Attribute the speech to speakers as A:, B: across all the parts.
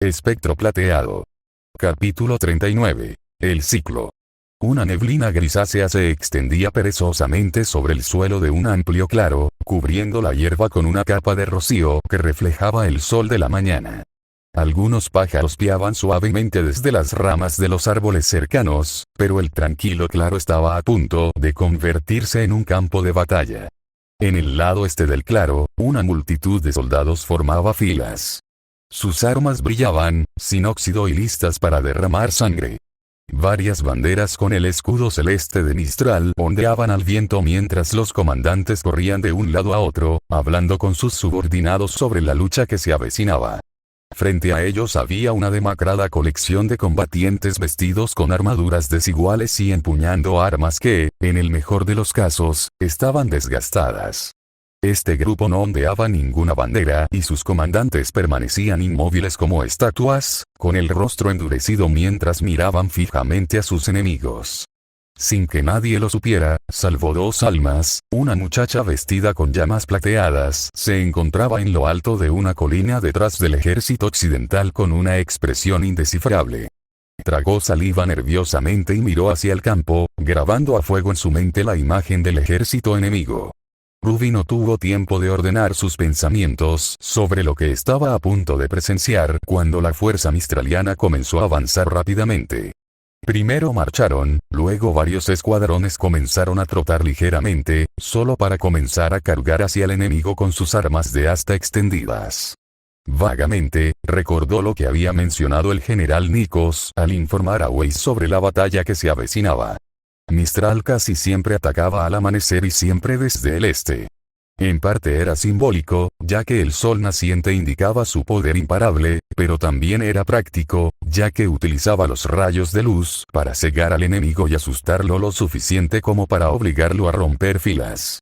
A: Espectro plateado. Capítulo 39. El ciclo. Una neblina grisácea se extendía perezosamente sobre el suelo de un amplio claro, cubriendo la hierba con una capa de rocío que reflejaba el sol de la mañana. Algunos pájaros piaban suavemente desde las ramas de los árboles cercanos, pero el tranquilo claro estaba a punto de convertirse en un campo de batalla. En el lado este del claro, una multitud de soldados formaba filas. Sus armas brillaban, sin óxido y listas para derramar sangre. Varias banderas con el escudo celeste de Mistral ondeaban al viento mientras los comandantes corrían de un lado a otro, hablando con sus subordinados sobre la lucha que se avecinaba. Frente a ellos había una demacrada colección de combatientes vestidos con armaduras desiguales y empuñando armas que, en el mejor de los casos, estaban desgastadas. Este grupo no ondeaba ninguna bandera y sus comandantes permanecían inmóviles como estatuas, con el rostro endurecido mientras miraban fijamente a sus enemigos. Sin que nadie lo supiera, salvo dos almas, una muchacha vestida con llamas plateadas se encontraba en lo alto de una colina detrás del ejército occidental con una expresión indescifrable. Tragó saliva nerviosamente y miró hacia el campo, grabando a fuego en su mente la imagen del ejército enemigo. Ruby no tuvo tiempo de ordenar sus pensamientos sobre lo que estaba a punto de presenciar cuando la fuerza mistraliana comenzó a avanzar rápidamente. Primero marcharon, luego varios escuadrones comenzaron a trotar ligeramente, solo para comenzar a cargar hacia el enemigo con sus armas de asta extendidas. Vagamente, recordó lo que había mencionado el general Nikos al informar a Weiss sobre la batalla que se avecinaba. Mistral casi siempre atacaba al amanecer y siempre desde el este. En parte era simbólico, ya que el sol naciente indicaba su poder imparable, pero también era práctico, ya que utilizaba los rayos de luz para cegar al enemigo y asustarlo lo suficiente como para obligarlo a romper filas.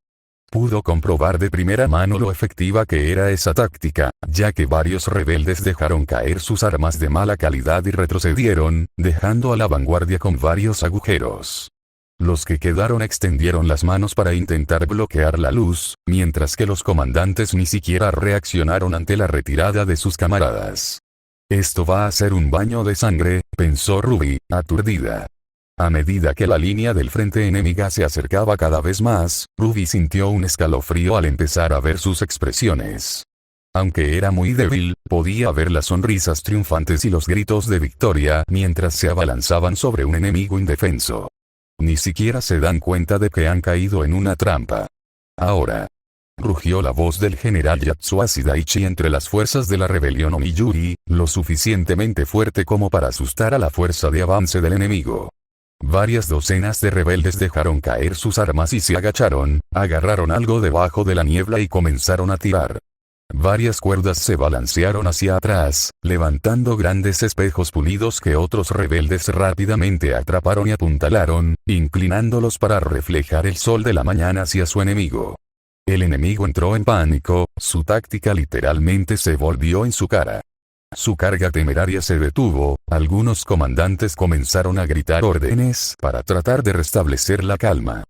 A: Pudo comprobar de primera mano lo efectiva que era esa táctica, ya que varios rebeldes dejaron caer sus armas de mala calidad y retrocedieron, dejando a la vanguardia con varios agujeros. Los que quedaron extendieron las manos para intentar bloquear la luz, mientras que los comandantes ni siquiera reaccionaron ante la retirada de sus camaradas. Esto va a ser un baño de sangre, pensó Ruby, aturdida. A medida que la línea del frente enemiga se acercaba cada vez más, Ruby sintió un escalofrío al empezar a ver sus expresiones. Aunque era muy débil, podía ver las sonrisas triunfantes y los gritos de victoria mientras se abalanzaban sobre un enemigo indefenso. Ni siquiera se dan cuenta de que han caído en una trampa. Ahora. Rugió la voz del general Yatsuashi Daichi entre las fuerzas de la rebelión Omiyuri, lo suficientemente fuerte como para asustar a la fuerza de avance del enemigo. Varias docenas de rebeldes dejaron caer sus armas y se agacharon, agarraron algo debajo de la niebla y comenzaron a tirar. Varias cuerdas se balancearon hacia atrás, levantando grandes espejos pulidos que otros rebeldes rápidamente atraparon y apuntalaron, inclinándolos para reflejar el sol de la mañana hacia su enemigo. El enemigo entró en pánico, su táctica literalmente se volvió en su cara. Su carga temeraria se detuvo, algunos comandantes comenzaron a gritar órdenes para tratar de restablecer la calma.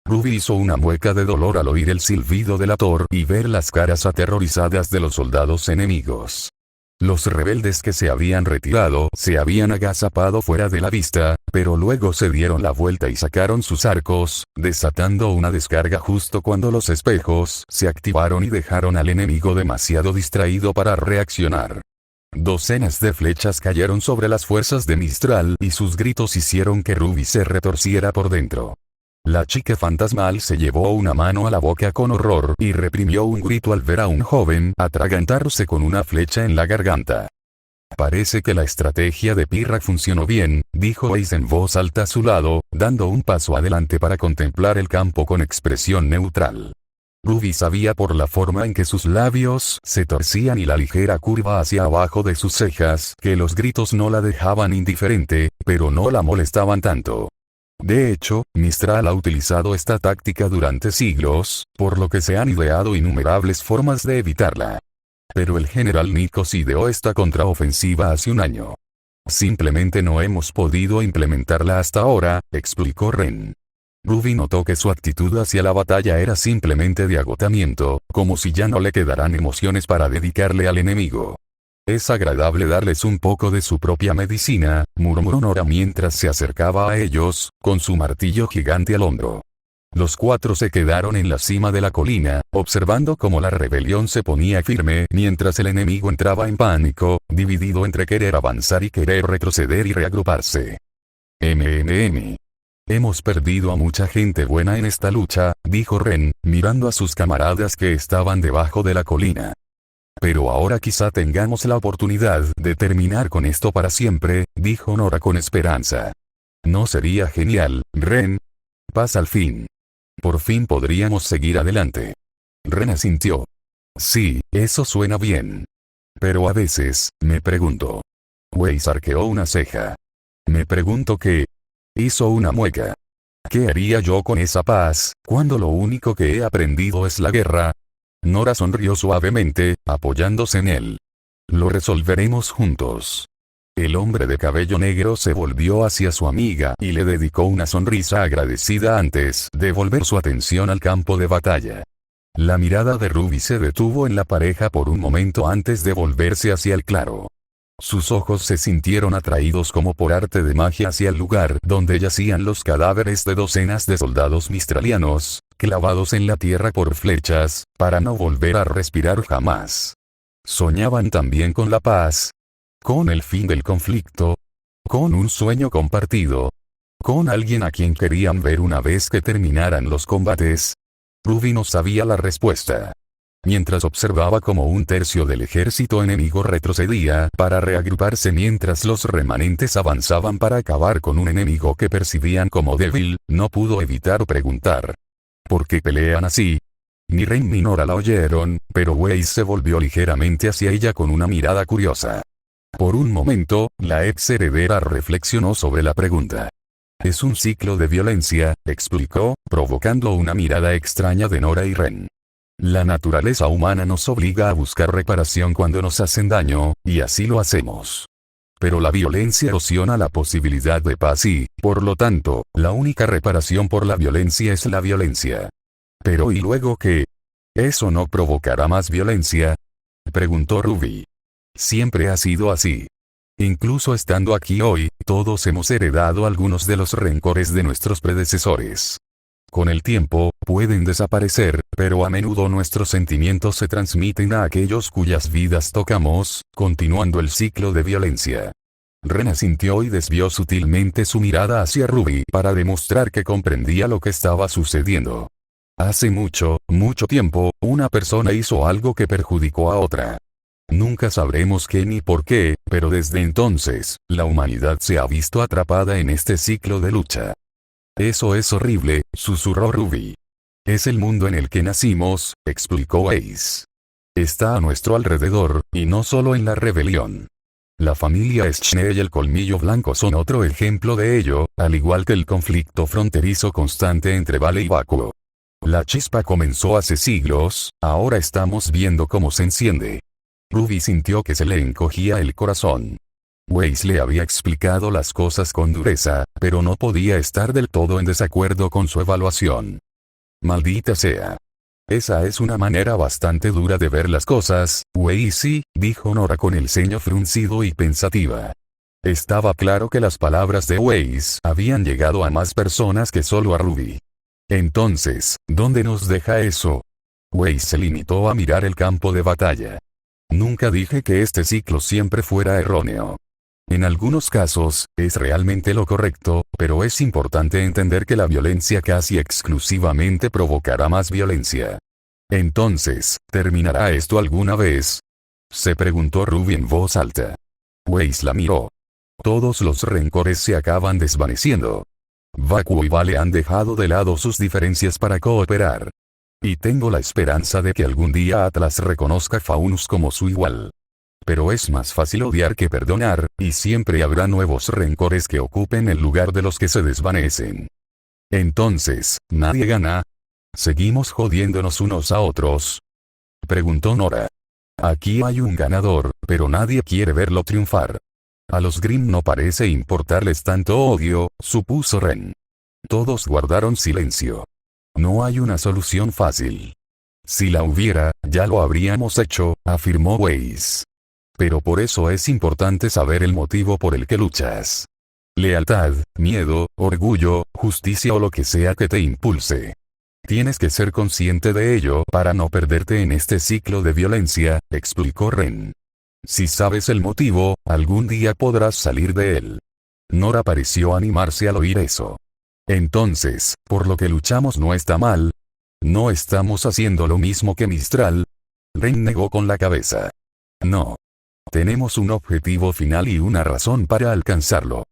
A: Ruby hizo una mueca de dolor al oír el silbido del ator y ver las caras aterrorizadas de los soldados enemigos. Los rebeldes que se habían retirado se habían agazapado fuera de la vista, pero luego se dieron la vuelta y sacaron sus arcos, desatando una descarga justo cuando los espejos se activaron y dejaron al enemigo demasiado distraído para reaccionar. Docenas de flechas cayeron sobre las fuerzas de Mistral y sus gritos hicieron que Ruby se retorciera por dentro. La chica fantasmal se llevó una mano a la boca con horror y reprimió un grito al ver a un joven atragantarse con una flecha en la garganta. Parece que la estrategia de Pirra funcionó bien, dijo Ace en voz alta a su lado, dando un paso adelante para contemplar el campo con expresión neutral. Ruby sabía por la forma en que sus labios se torcían y la ligera curva hacia abajo de sus cejas que los gritos no la dejaban indiferente, pero no la molestaban tanto. De hecho, Mistral ha utilizado esta táctica durante siglos, por lo que se han ideado innumerables formas de evitarla. Pero el general Nikos ideó esta contraofensiva hace un año. Simplemente no hemos podido implementarla hasta ahora, explicó Ren. Ruby notó que su actitud hacia la batalla era simplemente de agotamiento, como si ya no le quedaran emociones para dedicarle al enemigo. Es agradable darles un poco de su propia medicina, murmuró Nora mientras se acercaba a ellos, con su martillo gigante al hombro. Los cuatro se quedaron en la cima de la colina, observando cómo la rebelión se ponía firme mientras el enemigo entraba en pánico, dividido entre querer avanzar y querer retroceder y reagruparse. Hemos perdido a mucha gente buena en esta lucha, dijo Ren, mirando a sus camaradas que estaban debajo de la colina. Pero ahora quizá tengamos la oportunidad de terminar con esto para siempre, dijo Nora con esperanza. ¿No sería genial, Ren? Paz al fin. Por fin podríamos seguir adelante. Ren asintió. Sí, eso suena bien. Pero a veces, me pregunto. Weiss arqueó una ceja. Me pregunto qué. Hizo una mueca. ¿Qué haría yo con esa paz, cuando lo único que he aprendido es la guerra? Nora sonrió suavemente, apoyándose en él. Lo resolveremos juntos. El hombre de cabello negro se volvió hacia su amiga y le dedicó una sonrisa agradecida antes de volver su atención al campo de batalla. La mirada de Ruby se detuvo en la pareja por un momento antes de volverse hacia el claro. Sus ojos se sintieron atraídos como por arte de magia hacia el lugar donde yacían los cadáveres de docenas de soldados mistralianos, clavados en la tierra por flechas, para no volver a respirar jamás. Soñaban también con la paz, con el fin del conflicto, con un sueño compartido, con alguien a quien querían ver una vez que terminaran los combates. Ruby no sabía la respuesta. Mientras observaba cómo un tercio del ejército enemigo retrocedía para reagruparse mientras los remanentes avanzaban para acabar con un enemigo que percibían como débil, no pudo evitar preguntar. ¿Por qué pelean así? Ni Ren ni Nora la oyeron, pero Weiss se volvió ligeramente hacia ella con una mirada curiosa. Por un momento, la ex heredera reflexionó sobre la pregunta. Es un ciclo de violencia, explicó, provocando una mirada extraña de Nora y Ren. La naturaleza humana nos obliga a buscar reparación cuando nos hacen daño, y así lo hacemos. Pero la violencia erosiona la posibilidad de paz y, por lo tanto, la única reparación por la violencia es la violencia. Pero ¿y luego qué? ¿Eso no provocará más violencia? Preguntó Ruby. Siempre ha sido así. Incluso estando aquí hoy, todos hemos heredado algunos de los rencores de nuestros predecesores. Con el tiempo, pueden desaparecer, pero a menudo nuestros sentimientos se transmiten a aquellos cuyas vidas tocamos, continuando el ciclo de violencia. Ren asintió y desvió sutilmente su mirada hacia Ruby para demostrar que comprendía lo que estaba sucediendo. Hace mucho, mucho tiempo, una persona hizo algo que perjudicó a otra. Nunca sabremos qué ni por qué, pero desde entonces, la humanidad se ha visto atrapada en este ciclo de lucha. Eso es horrible, susurró Ruby. Es el mundo en el que nacimos, explicó Weiss. Está a nuestro alrededor, y no solo en la rebelión. La familia Schne y el colmillo blanco son otro ejemplo de ello, al igual que el conflicto fronterizo constante entre Vale y Vacuo. La chispa comenzó hace siglos, ahora estamos viendo cómo se enciende. Ruby sintió que se le encogía el corazón. Weiss le había explicado las cosas con dureza, pero no podía estar del todo en desacuerdo con su evaluación. Maldita sea. Esa es una manera bastante dura de ver las cosas, Weiss, sí, dijo Nora con el ceño fruncido y pensativa. Estaba claro que las palabras de Weiss habían llegado a más personas que solo a Ruby. Entonces, ¿dónde nos deja eso? Weiss se limitó a mirar el campo de batalla. Nunca dije que este ciclo siempre fuera erróneo. En algunos casos, es realmente lo correcto, pero es importante entender que la violencia casi exclusivamente provocará más violencia. Entonces, ¿terminará esto alguna vez? Se preguntó Ruby en voz alta. Weiss la miró. Todos los rencores se acaban desvaneciendo. Vacuo y Vale han dejado de lado sus diferencias para cooperar. Y tengo la esperanza de que algún día Atlas reconozca a Faunus como su igual. Pero es más fácil odiar que perdonar, y siempre habrá nuevos rencores que ocupen el lugar de los que se desvanecen. Entonces, ¿nadie gana? ¿Seguimos jodiéndonos unos a otros? Preguntó Nora. Aquí hay un ganador, pero nadie quiere verlo triunfar. A los Grimm no parece importarles tanto odio, supuso Ren. Todos guardaron silencio. No hay una solución fácil. Si la hubiera, ya lo habríamos hecho, afirmó Weiss. Pero por eso es importante saber el motivo por el que luchas. Lealtad, miedo, orgullo, justicia o lo que sea que te impulse. Tienes que ser consciente de ello para no perderte en este ciclo de violencia, explicó Ren. Si sabes el motivo, algún día podrás salir de él. Nora pareció animarse al oír eso. Entonces, por lo que luchamos no está mal. ¿No estamos haciendo lo mismo que Mistral? Ren negó con la cabeza. No. Tenemos un objetivo final y una razón para alcanzarlo.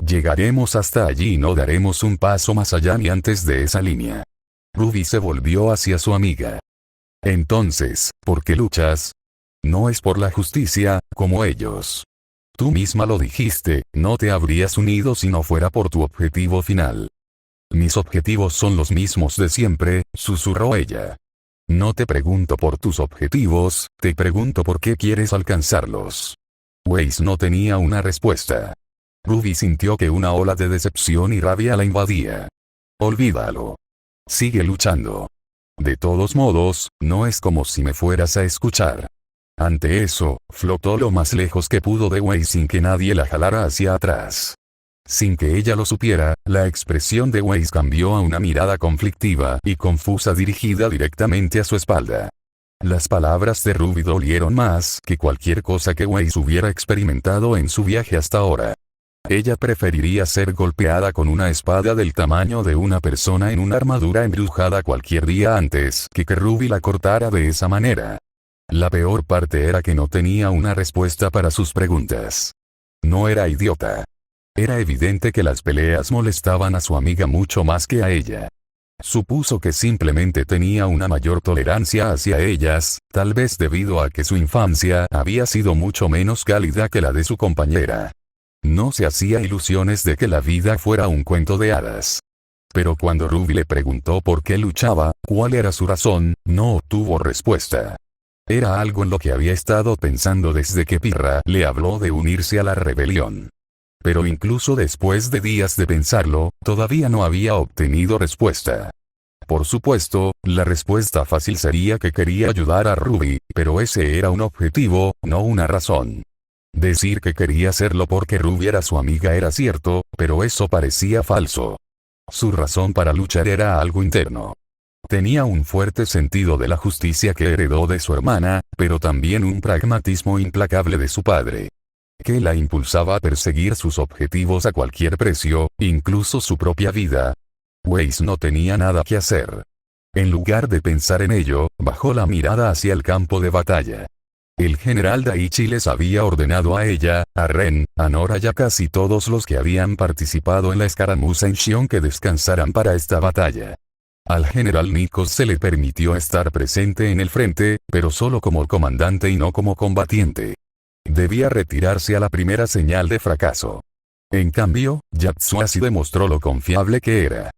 A: Llegaremos hasta allí y no daremos un paso más allá ni antes de esa línea. Ruby se volvió hacia su amiga. Entonces, ¿por qué luchas? No es por la justicia, como ellos. Tú misma lo dijiste, no te habrías unido si no fuera por tu objetivo final. Mis objetivos son los mismos de siempre, susurró ella. No te pregunto por tus objetivos, te pregunto por qué quieres alcanzarlos. Weiss no tenía una respuesta. Ruby sintió que una ola de decepción y rabia la invadía. Olvídalo. Sigue luchando. De todos modos, no es como si me fueras a escuchar. Ante eso, flotó lo más lejos que pudo de Weiss sin que nadie la jalara hacia atrás. Sin que ella lo supiera, la expresión de Weiss cambió a una mirada conflictiva y confusa dirigida directamente a su espalda. Las palabras de Ruby dolieron más que cualquier cosa que Weiss hubiera experimentado en su viaje hasta ahora. Ella preferiría ser golpeada con una espada del tamaño de una persona en una armadura embrujada cualquier día antes que Ruby la cortara de esa manera. La peor parte era que no tenía una respuesta para sus preguntas. No era idiota. Era evidente que las peleas molestaban a su amiga mucho más que a ella. Supuso que simplemente tenía una mayor tolerancia hacia ellas, tal vez debido a que su infancia había sido mucho menos cálida que la de su compañera. No se hacía ilusiones de que la vida fuera un cuento de hadas. Pero cuando Ruby le preguntó por qué luchaba, cuál era su razón, no obtuvo respuesta. Era algo en lo que había estado pensando desde que Pirra le habló de unirse a la rebelión. Pero incluso después de días de pensarlo, todavía no había obtenido respuesta. Por supuesto, la respuesta fácil sería que quería ayudar a Ruby, pero ese era un objetivo, no una razón. Decir que quería hacerlo porque Ruby era su amiga era cierto, pero eso parecía falso. Su razón para luchar era algo interno. Tenía un fuerte sentido de la justicia que heredó de su hermana, pero también un pragmatismo implacable de su padre, que la impulsaba a perseguir sus objetivos a cualquier precio, incluso su propia vida. Weiss no tenía nada que hacer. En lugar de pensar en ello, bajó la mirada hacia el campo de batalla. El general Daichi les había ordenado a ella, a Ren, a Nora y a casi todos los que habían participado en la escaramuza en Shion que descansaran para esta batalla. Al general Nikos se le permitió estar presente en el frente, pero solo como comandante y no como combatiente. Debía retirarse a la primera señal de fracaso. En cambio, Yatsuashi demostró lo confiable que era.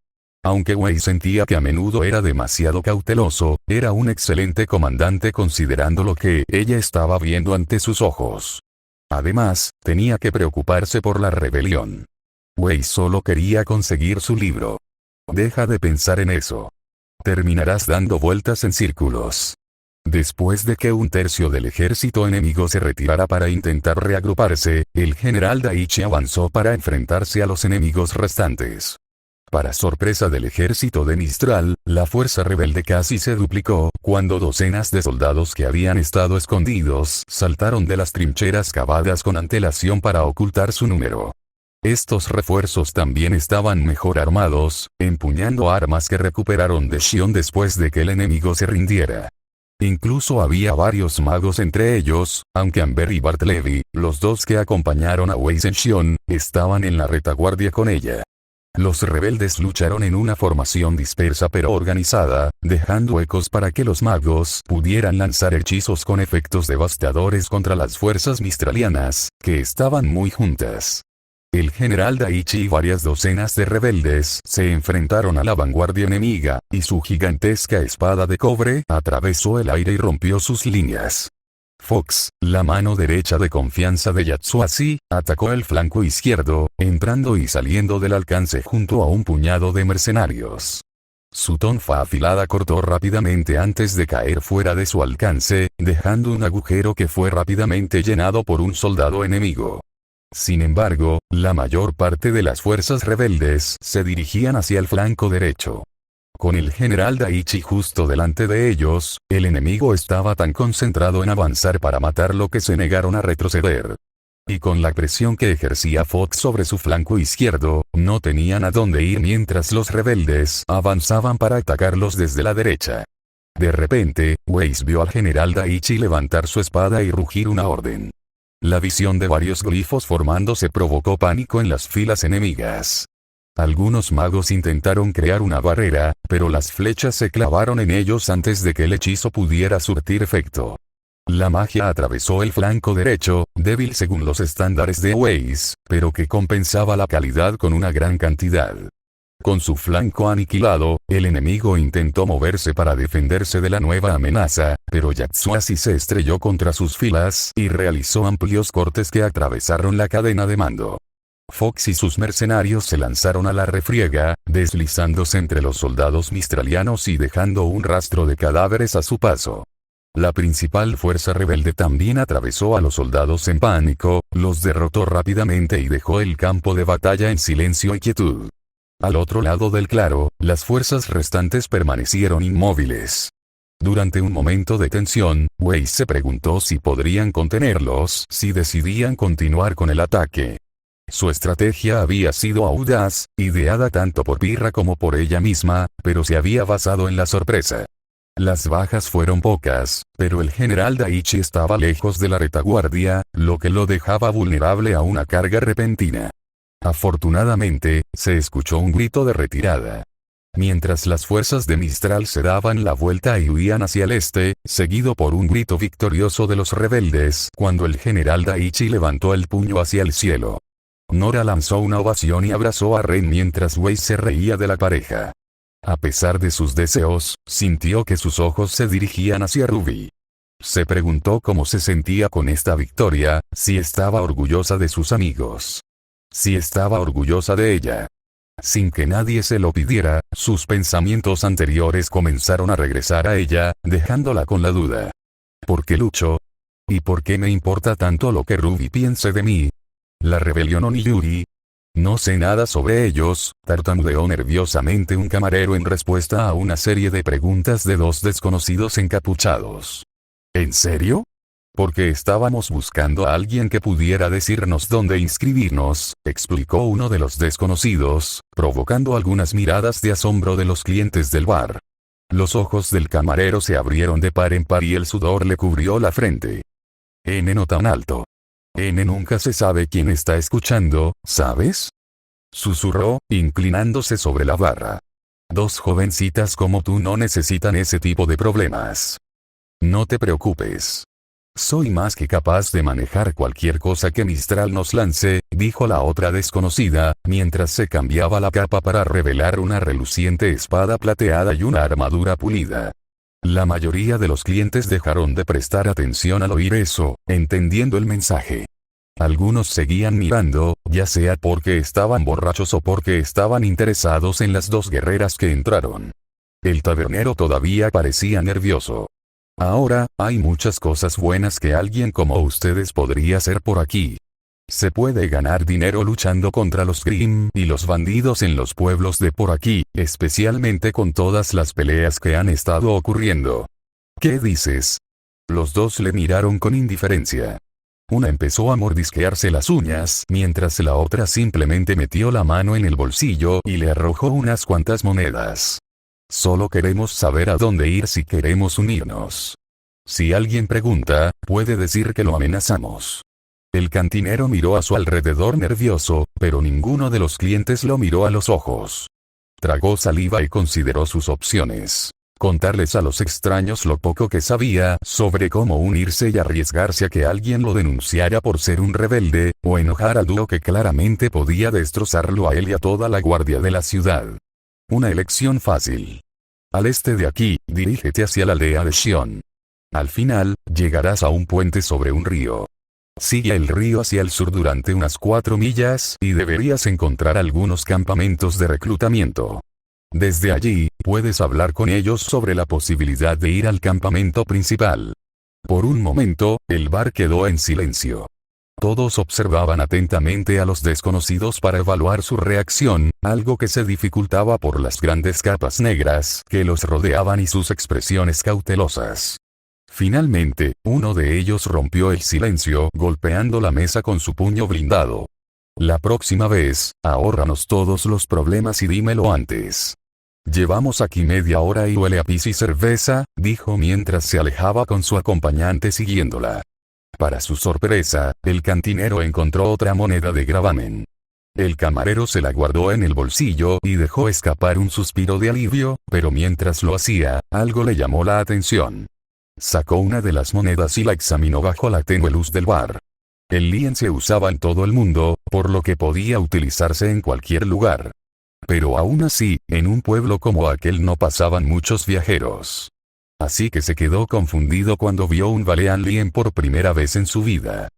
A: Aunque Wei sentía que a menudo era demasiado cauteloso, era un excelente comandante considerando lo que ella estaba viendo ante sus ojos. Además, tenía que preocuparse por la rebelión. Wei solo quería conseguir su libro. Deja de pensar en eso. Terminarás dando vueltas en círculos. Después de que un tercio del ejército enemigo se retirara para intentar reagruparse, el general Daichi avanzó para enfrentarse a los enemigos restantes. Para sorpresa del ejército de Mistral, la fuerza rebelde casi se duplicó, cuando docenas de soldados que habían estado escondidos saltaron de las trincheras cavadas con antelación para ocultar su número. Estos refuerzos también estaban mejor armados, empuñando armas que recuperaron de Shion después de que el enemigo se rindiera. Incluso había varios magos entre ellos, aunque Amber y Bartleby, los dos que acompañaron a Weiss en Shion, estaban en la retaguardia con ella. Los rebeldes lucharon en una formación dispersa pero organizada, dejando huecos para que los magos pudieran lanzar hechizos con efectos devastadores contra las fuerzas mistralianas, que estaban muy juntas. El general Daichi y varias docenas de rebeldes se enfrentaron a la vanguardia enemiga, y su gigantesca espada de cobre atravesó el aire y rompió sus líneas. Fox, la mano derecha de confianza de Yatsuashi, atacó el flanco izquierdo, entrando y saliendo del alcance junto a un puñado de mercenarios. Su tonfa afilada cortó rápidamente antes de caer fuera de su alcance, dejando un agujero que fue rápidamente llenado por un soldado enemigo. Sin embargo, la mayor parte de las fuerzas rebeldes se dirigían hacia el flanco derecho. Con el general Daichi justo delante de ellos, el enemigo estaba tan concentrado en avanzar para matarlo que se negaron a retroceder. Y con la presión que ejercía Fox sobre su flanco izquierdo, no tenían a dónde ir mientras los rebeldes avanzaban para atacarlos desde la derecha. De repente, Weiss vio al general Daichi levantar su espada y rugir una orden. La visión de varios glifos formándose provocó pánico en las filas enemigas. Algunos magos intentaron crear una barrera, pero las flechas se clavaron en ellos antes de que el hechizo pudiera surtir efecto. La magia atravesó el flanco derecho, débil según los estándares de Weiss, pero que compensaba la calidad con una gran cantidad. Con su flanco aniquilado, el enemigo intentó moverse para defenderse de la nueva amenaza, pero Yatsuashi se estrelló contra sus filas y realizó amplios cortes que atravesaron la cadena de mando. Fox y sus mercenarios se lanzaron a la refriega, deslizándose entre los soldados mistralianos y dejando un rastro de cadáveres a su paso. La principal fuerza rebelde también atravesó a los soldados en pánico, los derrotó rápidamente y dejó el campo de batalla en silencio y quietud. Al otro lado del claro, las fuerzas restantes permanecieron inmóviles. Durante un momento de tensión, Weiss se preguntó si podrían contenerlos si decidían continuar con el ataque. Su estrategia había sido audaz, ideada tanto por Pirra como por ella misma, pero se había basado en la sorpresa. Las bajas fueron pocas, pero el general Daichi estaba lejos de la retaguardia, lo que lo dejaba vulnerable a una carga repentina. Afortunadamente, se escuchó un grito de retirada. Mientras las fuerzas de Mistral se daban la vuelta y huían hacia el este, seguido por un grito victorioso de los rebeldes, cuando el general Daichi levantó el puño hacia el cielo. Nora lanzó una ovación y abrazó a Ren mientras Weiss se reía de la pareja. A pesar de sus deseos, sintió que sus ojos se dirigían hacia Ruby. Se preguntó cómo se sentía con esta victoria, si estaba orgullosa de sus amigos. Si estaba orgullosa de ella. Sin que nadie se lo pidiera, sus pensamientos anteriores comenzaron a regresar a ella, dejándola con la duda. ¿Por qué lucho? ¿Y por qué me importa tanto lo que Ruby piense de mí? ¿La rebelión Oniyuri? No sé nada sobre ellos, tartamudeó nerviosamente un camarero en respuesta a una serie de preguntas de dos desconocidos encapuchados. ¿En serio? Porque estábamos buscando a alguien que pudiera decirnos dónde inscribirnos, explicó uno de los desconocidos, provocando algunas miradas de asombro de los clientes del bar. Los ojos del camarero se abrieron de par en par y el sudor le cubrió la frente. N no tan alto. N nunca se sabe quién está escuchando, ¿sabes? Susurró, inclinándose sobre la barra. Dos jovencitas como tú no necesitan ese tipo de problemas. No te preocupes. Soy más que capaz de manejar cualquier cosa que Mistral nos lance, dijo la otra desconocida, mientras se cambiaba la capa para revelar una reluciente espada plateada y una armadura pulida. La mayoría de los clientes dejaron de prestar atención al oír eso, entendiendo el mensaje. Algunos seguían mirando, ya sea porque estaban borrachos o porque estaban interesados en las dos guerreras que entraron. El tabernero todavía parecía nervioso. Ahora, hay muchas cosas buenas que alguien como ustedes podría hacer por aquí. Se puede ganar dinero luchando contra los Grimm y los bandidos en los pueblos de por aquí, especialmente con todas las peleas que han estado ocurriendo. ¿Qué dices? Los dos le miraron con indiferencia. Una empezó a mordisquearse las uñas, mientras la otra simplemente metió la mano en el bolsillo y le arrojó unas cuantas monedas. Solo queremos saber a dónde ir si queremos unirnos. Si alguien pregunta, puede decir que lo amenazamos. El cantinero miró a su alrededor nervioso, pero ninguno de los clientes lo miró a los ojos. Tragó saliva y consideró sus opciones. Contarles a los extraños lo poco que sabía sobre cómo unirse y arriesgarse a que alguien lo denunciara por ser un rebelde, o enojar al dúo que claramente podía destrozarlo a él y a toda la guardia de la ciudad. Una elección fácil. Al este de aquí, dirígete hacia la aldea de Shion. Al final, llegarás a un puente sobre un río. Sigue el río hacia el sur durante unas 4 millas y deberías encontrar algunos campamentos de reclutamiento. Desde allí, Puedes hablar con ellos sobre la posibilidad de ir al campamento principal. Por un momento, el bar quedó en silencio. Todos observaban atentamente a los desconocidos para evaluar su reacción, algo que se dificultaba por las grandes capas negras que los rodeaban y sus expresiones cautelosas. Finalmente, uno de ellos rompió el silencio golpeando la mesa con su puño blindado. La próxima vez, ahórranos todos los problemas y dímelo antes. Llevamos aquí media hora y huele a pis y cerveza, dijo mientras se alejaba con su acompañante siguiéndola. Para su sorpresa, el cantinero encontró otra moneda de gravamen. El camarero se la guardó en el bolsillo y dejó escapar un suspiro de alivio, pero mientras lo hacía, algo le llamó la atención. Sacó una de las monedas y la examinó bajo la tenue luz del bar. El lien se usaba en todo el mundo, por lo que podía utilizarse en cualquier lugar. Pero aún así, en un pueblo como aquel no pasaban muchos viajeros. Así que se quedó confundido cuando vio un Valean lien por primera vez en su vida.